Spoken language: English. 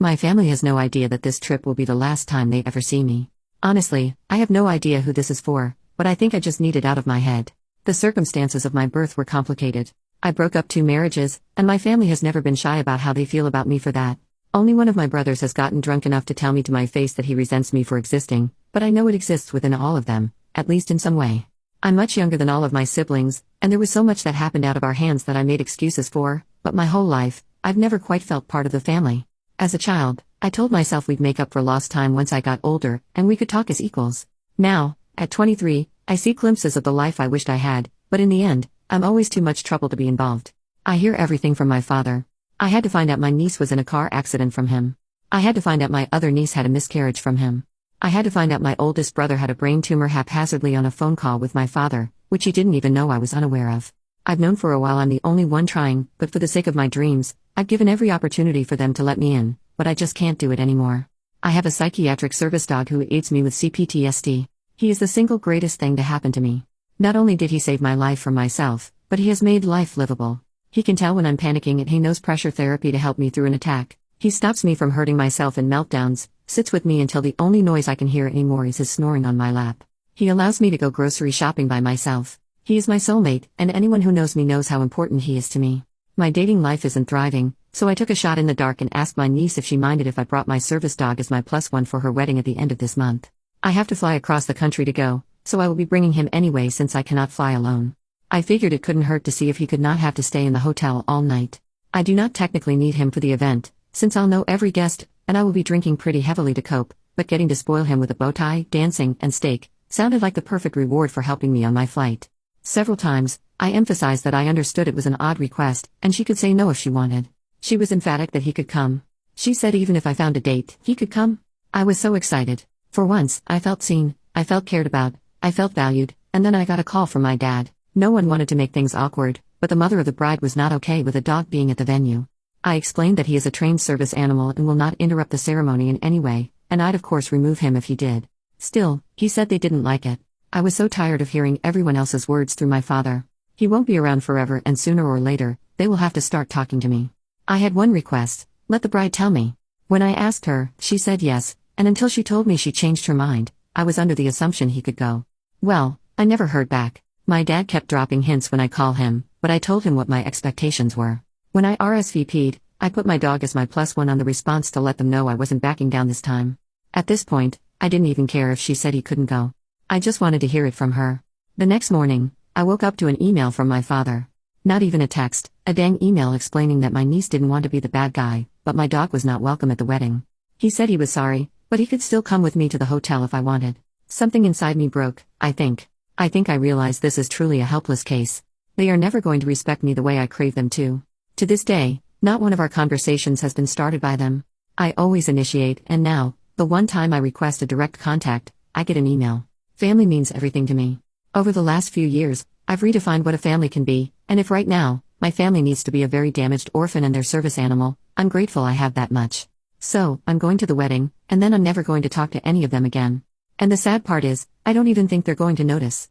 My family has no idea that this trip will be the last time they ever see me. Honestly, I have no idea who this is for, but I think I just need it out of my head. The circumstances of my birth were complicated. I broke up 2 marriages, and my family has never been shy about how they feel about me for that. Only one of my brothers has gotten drunk enough to tell me to my face that he resents me for existing, but I know it exists within all of them, at least in some way. I'm much younger than all of my siblings, and there was so much that happened out of our hands that I made excuses for, but my whole life, I've never quite felt part of the family. As a child, I told myself we'd make up for lost time once I got older, and we could talk as equals. Now, at 23, I see glimpses of the life I wished I had, but in the end, I'm always too much trouble to be involved. I hear everything from my father. I had to find out my niece was in a car accident from him. I had to find out my other niece had a miscarriage from him. I had to find out my oldest brother had a brain tumor haphazardly on a phone call with my father, which he didn't even know I was unaware of. I've known for a while I'm the only one trying, but for the sake of my dreams, I've given every opportunity for them to let me in, but I just can't do it anymore. I have a psychiatric service dog who aids me with CPTSD. He is the single greatest thing to happen to me. Not only did he save my life from myself, but he has made life livable. He can tell when I'm panicking and he knows pressure therapy to help me through an attack. He stops me from hurting myself in meltdowns, sits with me until the only noise I can hear anymore is his snoring on my lap. He allows me to go grocery shopping by myself. He is my soulmate, and anyone who knows me knows how important he is to me. My dating life isn't thriving, so I took a shot in the dark and asked my niece if she minded if I brought my service dog as my +1 for her wedding at the end of this month. I have to fly across the country to go, so I will be bringing him anyway since I cannot fly alone. I figured it couldn't hurt to see if he could not have to stay in the hotel all night. I do not technically need him for the event, since I'll know every guest, and I will be drinking pretty heavily to cope, but getting to spoil him with a bow tie, dancing, and steak, sounded like the perfect reward for helping me on my flight. Several times, I emphasized that I understood it was an odd request, and she could say no if she wanted. She was emphatic that he could come. She said even if I found a date, he could come. I was so excited. For once, I felt seen, I felt cared about, I felt valued, and then I got a call from my dad. No one wanted to make things awkward, but the mother of the bride was not okay with a dog being at the venue. I explained that he is a trained service animal and will not interrupt the ceremony in any way, and I'd of course remove him if he did. Still, he said they didn't like it. I was so tired of hearing everyone else's words through my father. He won't be around forever and sooner or later, they will have to start talking to me. I had one request, let the bride tell me. When I asked her, she said yes, and until she told me she changed her mind, I was under the assumption he could go. Well, I never heard back. My dad kept dropping hints when I call him, but I told him what my expectations were. When I RSVP'd, I put my dog as my +1 on the response to let them know I wasn't backing down this time. At this point, I didn't even care if she said he couldn't go. I just wanted to hear it from her. The next morning, I woke up to an email from my father. Not even a text, a dang email explaining that my niece didn't want to be the bad guy, but my dog was not welcome at the wedding. He said he was sorry, but he could still come with me to the hotel if I wanted. Something inside me broke, I think. I think I realized this is truly a helpless case. They are never going to respect me the way I crave them to. To this day, not one of our conversations has been started by them. I always initiate, and now, the one time I request a direct contact, I get an email. Family means everything to me. Over the last few years, I've redefined what a family can be, and if right now, my family needs to be a very damaged orphan and their service animal, I'm grateful I have that much. So, I'm going to the wedding, and then I'm never going to talk to any of them again. And the sad part is, I don't even think they're going to notice.